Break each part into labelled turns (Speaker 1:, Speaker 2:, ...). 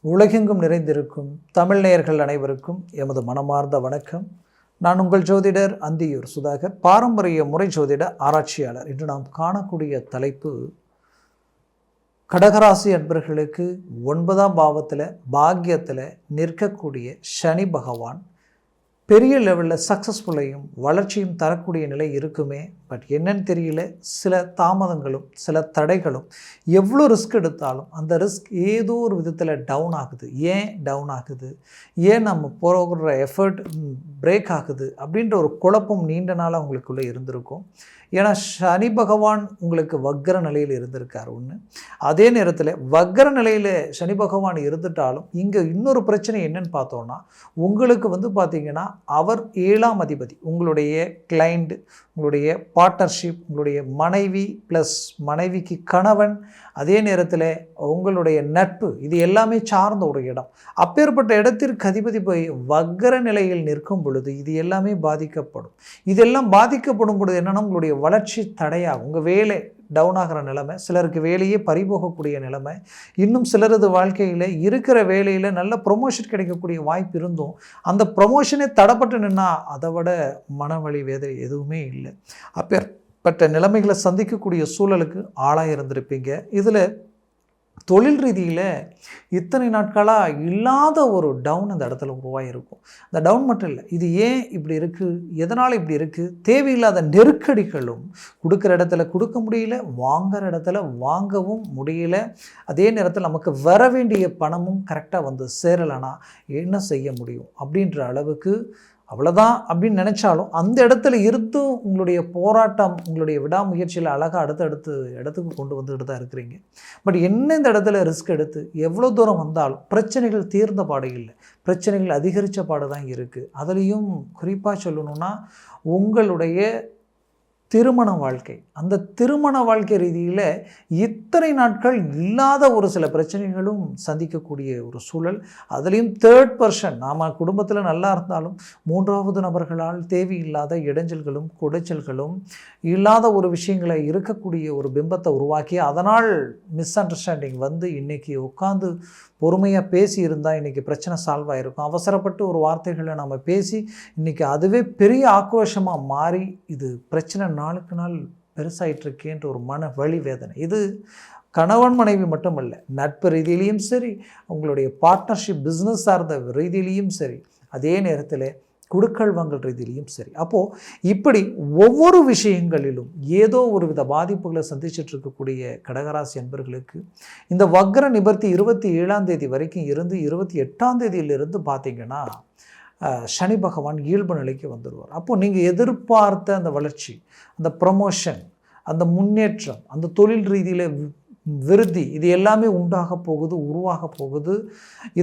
Speaker 1: உலகெங்கும் நிறைந்திருக்கும் தமிழ் நேயர்கள் அனைவருக்கும் எமது மனமார்ந்த வணக்கம். நான் உங்கள் ஜோதிடர் அந்தியூர் சுதாகர், பாரம்பரிய முறை ஜோதிட ஆராய்ச்சியாளர். இன்று நாம் காணக்கூடிய தலைப்பு, கடகராசி அன்பர்களுக்கு 9ஆம் பாவத்தில் பாக்கியத்தில் நிற்கக்கூடிய சனி பகவான் பெரிய லெவலில் சக்ஸஸ்ஃபுல்லையும் வளர்ச்சியும் தரக்கூடிய நிலை இருக்குமே. பட் என்னன்னு தெரியல, சில தாமதங்களும் சில தடைகளும், எவ்வளோ ரிஸ்க் எடுத்தாலும் அந்த ரிஸ்க் ஏதோ ஒரு விதத்தில் டவுன் ஆகுது. ஏன் டவுன் ஆகுது, ஏன் நம்ம போகிற எஃபர்ட் பிரேக் ஆகுது அப்படின்ற ஒரு குழப்பம் நீண்ட நாளாக உங்களுக்குள்ளே இருந்திருக்கும். ஏன்னா சனி பகவான் உங்களுக்கு வக்ர நிலையில் இருந்திருக்கார் ஒன்று. அதே நேரத்தில் வக்ர நிலையில் சனி பகவான் இருந்துட்டாலும் இங்கே இன்னொரு பிரச்சனை என்னன்னு பார்த்தோன்னா, உங்களுக்கு பார்த்திங்கன்னா அவர் 7ஆம் அதிபதி, உங்களுடைய கிளைண்ட், உங்களுடைய பார்ட்னர்ஷிப், உங்களுடைய மனைவி ப்ளஸ் மனைவிக்கு கணவன், அதே நேரத்தில் உங்களுடைய நட்பு, இது எல்லாமே சார்ந்த ஒரு இடம். அப்பேற்பட்ட இடத்திற்கு அதிபதி போய் வக்ர நிலையில் நிற்கும் பொழுது இது எல்லாமே பாதிக்கப்படும். இதெல்லாம் பாதிக்கப்படும் பொழுது என்னென்னா, உங்களுடைய வளர்ச்சி தடையாகும். உங்கள் வேலை டவுன் ஆகிற நிலைமை, சிலருக்கு வேலையே பறிபோகக்கூடிய நிலைமை, இன்னும் சிலரது வாழ்க்கையில் இருக்கிற வேலையில் நல்ல ப்ரொமோஷன் கிடைக்கக்கூடிய வாய்ப்பு இருந்தும் அந்த ப்ரொமோஷனே தடைப்பட்டு நின்னா அதை விட மனவழி வேதனை எதுவுமே இல்லை. அப்பேற்பட்ட நிலைமைகளை சந்திக்கக்கூடிய சூழலுக்கு ஆளாக இருந்திருப்பீங்க. இதில் தொழில் ரீதியில் இத்தனை நாட்களாக இல்லாத ஒரு டவுன் அந்த இடத்துல உருவாகிருக்கும். அந்த டவுன் மட்டும் இல்லை, இது ஏன் இப்படி இருக்குது, எதனால் இப்படி இருக்குது, தேவையில்லாத நெருக்கடிகளும், கொடுக்குற இடத்துல கொடுக்க முடியல, வாங்குகிற இடத்துல வாங்கவும் முடியல, அதே நேரத்தில் நமக்கு வர வேண்டிய பணமும் கரெக்டாக வந்து சேரலைன்னா என்ன செய்ய முடியும் அப்படின்ற அளவுக்கு அவ்வளோதான் அப்படின்னு நினச்சாலும் அந்த இடத்துல இருந்தும் உங்களுடைய போராட்டம், உங்களுடைய விடாமுயற்சியில் அழகாக அடுத்தடுத்து இடத்துக்கு கொண்டு வந்துக்கிட்டு தான் இருக்கிறீங்க. பட் என்ன இந்த இடத்துல ரிஸ்க் எடுத்து எவ்வளோ தூரம் வந்தாலும் பிரச்சனைகள் தீர்ந்த பாடு இல்லை, பிரச்சனைகள் அதிகரித்த பாடு தான் இருக்குது. அதுலேயும் குறிப்பாக சொல்லணுன்னா, உங்களுடைய திருமண வாழ்க்கை, அந்த திருமண வாழ்க்கை ரீதியில் இத்தனை நாட்கள் இல்லாத ஒரு சில பிரச்சனைகளும் சந்திக்கக்கூடிய ஒரு சூழல். அதுலேயும் தேர்ட் பர்சன், நாம் குடும்பத்தில் நல்லா இருந்தாலும் 3வது நபர்களால் தேவையில்லாத இடைஞ்சல்களும் குடைச்சல்களும் இல்லாத ஒரு விஷயங்களை இருக்கக்கூடிய ஒரு பிம்பத்தை உருவாக்கி அதனால் மிஸ் அண்டர்ஸ்டாண்டிங் வந்து இன்றைக்கி உட்காந்து பொறுமையாக பேசி இருந்தால் இன்றைக்கி பிரச்சனை சால்வ் ஆகிருக்கும். அவசரப்பட்டு ஒரு வார்த்தைகளை நம்ம பேசி இன்றைக்கி அதுவே பெரிய ஆக்ரோஷமாக மாறி இது பிரச்சனை நாளுக்கு நாள் பெருசாயிட்ருக்கேன்ற ஒரு மன வலி வேதனை. இது கணவன் மனைவி மட்டுமல்ல, நட்பு ரீதியிலையும் சரி, உங்களுடைய பார்ட்னர்ஷிப் பிஸ்னஸ் சார்ந்த ரீதியிலையும் சரி, அதே நேரத்தில் குடுக்கல் வாங்கல் ரீதியிலையும் சரி. அப்போது இப்படி ஒவ்வொரு விஷயங்களிலும் ஏதோ ஒரு வித பாதிப்புகளை சந்திச்சுட்டு இருக்கக்கூடிய கடகராசி அன்பர்களுக்கு இந்த வக்ர நிவர்த்தி 27ஆம் தேதி வரைக்கும் இருந்து 28ஆம் தேதியிலிருந்து பார்த்திங்கன்னா சனி பகவான் இயல்பு நிலைக்கு வந்துடுவார். அப்போது நீங்கள் எதிர்பார்த்த அந்த வளர்ச்சி, அந்த ப்ரமோஷன், அந்த முன்னேற்றம், அந்த தொழில் ரீதியில் விருத்தி, இது எல்லாமே உண்டாக போகுது, உருவாக போகுது.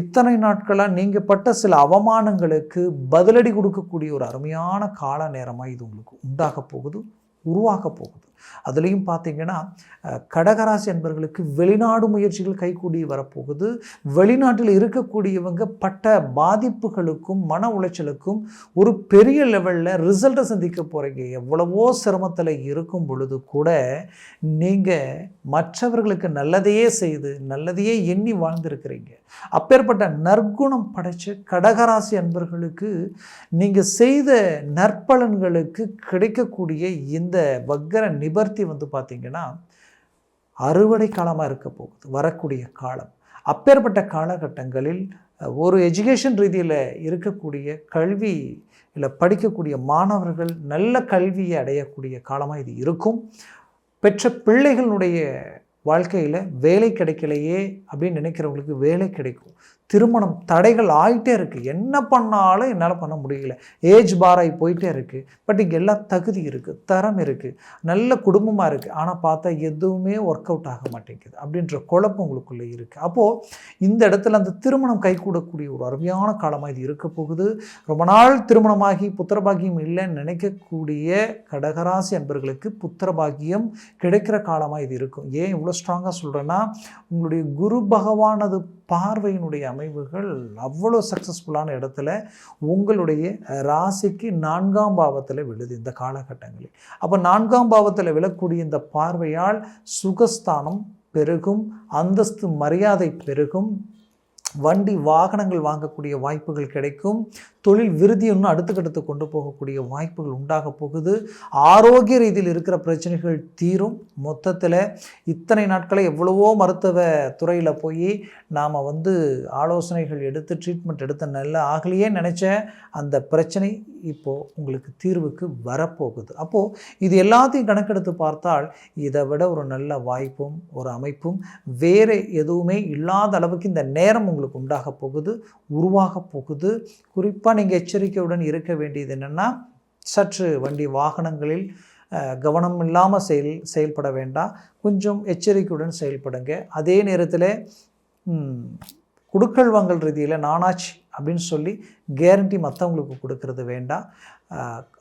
Speaker 1: இத்தனை நாட்களாக நீங்கள் பட்ட சில அவமானங்களுக்கு பதிலடி கொடுக்கக்கூடிய ஒரு அருமையான கால நேரமாக இது உங்களுக்கு உண்டாக போகுது, உருவாக போகுது. அதுலேயும் பார்த்திங்கன்னா கடகராசி என்பவர்களுக்கு வெளிநாடு முயற்சிகள் கைகூடி வரப்போகுது. வெளிநாட்டில் இருக்கக்கூடியவங்க பட்ட பாதிப்புகளுக்கும் மன உளைச்சலுக்கும் ஒரு பெரிய லெவலில் ரிசல்ட்டை சந்திக்க போகிறீங்க. எவ்வளவோ சிரமத்தில் இருக்கும் பொழுது கூட நீங்கள் மற்றவர்களுக்கு நல்லதையே செய்து நல்லதையே எண்ணி வாழ்ந்திருக்கிறீங்க. அப்பேற்பட்ட நற்குணம் படைச்ச கடகராசி அன்பர்களுக்கு நீங்கள் செய்த நற்பலன்களுக்கு கிடைக்கக்கூடிய இந்த வக்ர நிவர்த்தி பார்த்திங்கன்னா அறுவடை காலமாக இருக்க போகுது, வரக்கூடிய காலம். அப்பேற்பட்ட காலகட்டங்களில் ஒரு எஜுகேஷன் ரீதியில் இருக்கக்கூடிய கல்வி இல்லை படிக்கக்கூடிய மாணவர்கள் நல்ல கல்வியை அடையக்கூடிய காலமாக இது இருக்கும். பெற்ற பிள்ளைகளுடைய வாழ்க்கையில் வேலை கிடைக்கலையே அப்படின்னு நினைக்கிறவங்களுக்கு வேலை கிடைக்கும். திருமணம் தடைகள் ஆகிட்டே இருக்குது, என்ன பண்ணாலும் என்னால் பண்ண முடியல, ஏஜ் பாராகி போயிட்டே இருக்குது. பட் இங்கே எல்லாம் தகுதி இருக்குது, தரம் இருக்குது, நல்ல குடும்பமாக இருக்குது, ஆனால் பார்த்தா எதுவுமே ஒர்க் அவுட் ஆக மாட்டேங்குது அப்படின்ற குழப்பம் உங்களுக்குள்ளே இருக்குது. அப்போது இந்த இடத்துல அந்த திருமணம் கைகூடக்கூடிய ஒரு அருமையான காலமாக இது இருக்க போகுது. ரொம்ப நாள் திருமணமாகி புத்திரபாகியம் இல்லைன்னு நினைக்கக்கூடிய கடகராசி அன்பர்களுக்கு புத்திரபாகியம் கிடைக்கிற காலமாக இது இருக்கும். ஏன் இவ்வளோ ஸ்ட்ராங்காக சொல்கிறேன்னா, உங்களுடைய குரு பகவானது பார்வையினுடைய அமைவுகள் அவ்வளோ சக்ஸஸ்ஃபுல்லான இடத்துல உங்களுடைய ராசிக்கு 4ஆம் பாவத்தில் விழுது இந்த காலகட்டங்களில். அப்போ 4ஆம் பாவத்தில் விழக்கூடிய இந்த பார்வையால் சுகஸ்தானம் பெருகும், அந்தஸ்து மரியாதை பெருகும், வண்டி வாகனங்கள் வாங்கக்கூடிய வாய்ப்புகள் கிடைக்கும். தொழில் விருதி இன்னும் அடுத்துக்கடுத்து கொண்டு போகக்கூடிய வாய்ப்புகள் உண்டாக போகுது. ஆரோக்கிய ரீதியில் இருக்கிற பிரச்சனைகள் தீரும். மொத்தத்தில் இத்தனை நாட்களை எவ்வளவோ மருத்துவ துறையில் போய் நாம் ஆலோசனைகள் எடுத்து ட்ரீட்மெண்ட் எடுத்த நல்லா ஆகலையே நினச்ச அந்த பிரச்சனை இப்போது உங்களுக்கு தீர்வுக்கு வரப்போகுது. அப்போது இது எல்லாத்தையும் கணக்கெடுத்து பார்த்தால் இதை விட ஒரு நல்ல வாய்ப்பும் ஒரு அமைப்பும் வேறு எதுவுமே இல்லாத அளவுக்கு இந்த நேரம் உங்களுக்கு உண்டாக போகுது, உருவாக போகுது. குறிப்பாக நீங்கள் எச்சரிக்கையுடன் இருக்க வேண்டியது என்னென்னா, சற்று வண்டி வாகனங்களில் கவனம் இல்லாமல் செயல்பட வேண்டாம். கொஞ்சம் எச்சரிக்கையுடன் செயல்படுங்க. அதே நேரத்தில் குடுக்கல் வாங்கல் ரீதியில் நானாச்சு அப்படின்னு சொல்லி கேரண்டி மற்றவங்களுக்கு கொடுக்கறது வேண்டாம்.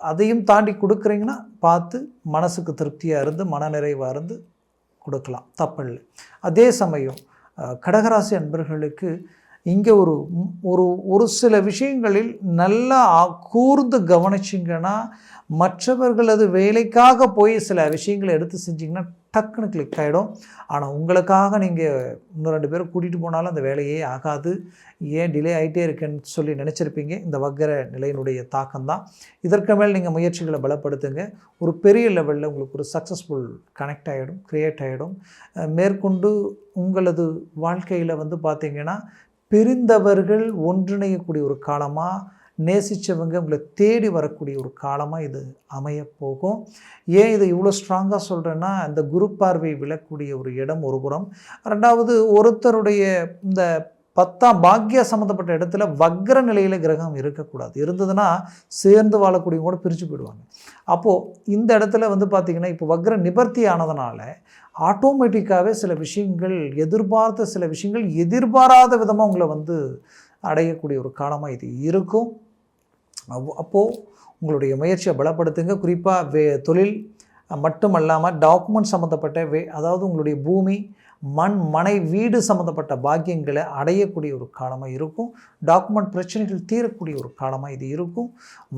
Speaker 1: அதையும் தாண்டி கொடுக்குறீங்கன்னா பார்த்து மனசுக்கு திருப்தியாக இருந்து மனநிறைவாக இருந்து கொடுக்கலாம், தப்பில்லை. அதே சமயம் கடகராசி அன்பர்களுக்கு இங்கே ஒரு சில விஷயங்களில் நல்லா கூர்ந்து கவனிச்சிங்கன்னா, மற்றவர்களது வேலைக்காக போய் சில விஷயங்களை எடுத்து செஞ்சிங்கன்னா டக்குன்னு கிளிக் ஆகிடும். ஆனால் உங்களுக்காக நீங்கள் இன்னும் 2 பேரை கூட்டிகிட்டு போனாலும் அந்த வேலையே ஆகாது. ஏன் டிலே ஆகிட்டே இருக்குன்னு சொல்லி நினச்சிருப்பீங்க. இந்த வக்கர நிலையினுடைய தாக்கம்தான். இதற்கு மேல் நீங்கள் முயற்சிகளை பலப்படுத்துங்க. ஒரு பெரிய லெவலில் உங்களுக்கு ஒரு சக்ஸஸ்ஃபுல் கனெக்ட் ஆகிடும், க்ரியேட் ஆகிடும். மேற்கொண்டு உங்களது வாழ்க்கையில் பார்த்திங்கன்னா, பிரிந்தவர்கள் ஒன்றிணையக்கூடிய ஒரு காலமாக, நேசித்தவங்க உங்களை தேடி வரக்கூடிய ஒரு காலமாக இது அமையப்போகும். ஏன் இதை இவ்வளோ ஸ்ட்ராங்காக சொல்கிறேன்னா, இந்த குரு பார்வை விழக்கூடிய ஒரு இடம் ஒரு புறம். 2வது, ஒருத்தருடைய இந்த 10ஆம் பாக்கிய சம்மந்தப்பட்ட இடத்துல வக்ர நிலையில் கிரகம் இருக்கக்கூடாது. இருந்ததுன்னா சேர்ந்து வாழக்கூடியவங்க கூட பிரித்து போயிடுவாங்க. அப்போது இந்த இடத்துல பார்த்திங்கன்னா, இப்போ வக்ர நிவர்த்தி ஆனதுனால ஆட்டோமேட்டிக்காகவே சில விஷயங்கள் எதிர்பார்த்த சில விஷயங்கள் எதிர்பாராத விதமாக உங்களை அடையக்கூடிய ஒரு காலமாக இது இருக்கும். அப்போது உங்களுடைய முயற்சியை பலப்படுத்துங்க. குறிப்பாக தொழில் மட்டுமல்லாமல் டாக்குமெண்ட் சம்மந்தப்பட்ட அதாவது உங்களுடைய பூமி, மண், மனை, வீடு சம்மந்தப்பட்ட பாக்கியங்களை அடையக்கூடிய ஒரு காலமாக இருக்கும். டாக்குமெண்ட் பிரச்சனைகள் தீரக்கூடிய ஒரு காலமாக இது இருக்கும்.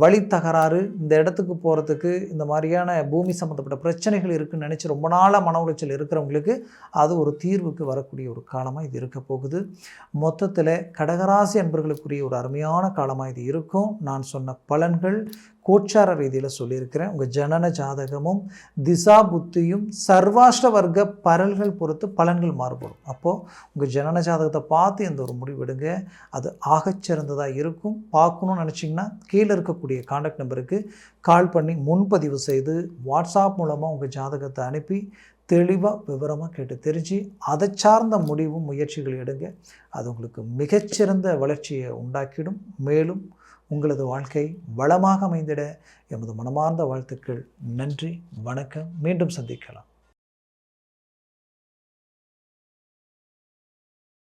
Speaker 1: வழி தகராறு, இந்த இடத்துக்கு போகிறதுக்கு இந்த மாதிரியான பூமி சம்மந்தப்பட்ட பிரச்சனைகள் இருக்குதுன்னு நினச்சி ரொம்ப நாளாக மன உளைச்சல் இருக்கிறவங்களுக்கு அது ஒரு தீர்வுக்கு வரக்கூடிய ஒரு காலமாக இது இருக்க போகுது. மொத்தத்தில் கடகராசி அன்பர்களுக்குரிய ஒரு அருமையான காலமாக இது இருக்கும். நான் சொன்ன பலன்கள் கோச்சார ரீதியில் சொல்லியிருக்கிறேன். உங்கள் ஜனன ஜாதகமும் திசா புத்தியும் சர்வாஷ்ட வர்க்க பரல்கள் பொறுத்து பலன்கள் மாறுபடும். அப்போது உங்கள் ஜனன ஜாதகத்தை பார்த்து எந்த ஒரு முடிவெடுங்க. அது ஆகச்சிறந்ததாக இருக்கும். பார்க்கணுன்னு நினச்சிங்கன்னா கீழே இருக்கக்கூடிய கான்டாக்ட் நம்பருக்கு கால் பண்ணி முன்பதிவு செய்து வாட்ஸ்அப் மூலமாக உங்கள் ஜாதகத்தை அனுப்பி தெளிவாக விவரமாக கேட்டு தெரிஞ்சு அதை சார்ந்த முடிவும் முயற்சிகள் எடுங்க. அது உங்களுக்கு மிகச்சிறந்த வளர்ச்சியை உண்டாக்கிடும். மேலும் உங்களது வாழ்க்கை வளமாக அமைந்திட எமது மனமார்ந்த வாழ்த்துக்கள். நன்றி, வணக்கம். மீண்டும் சந்திக்கலாம்.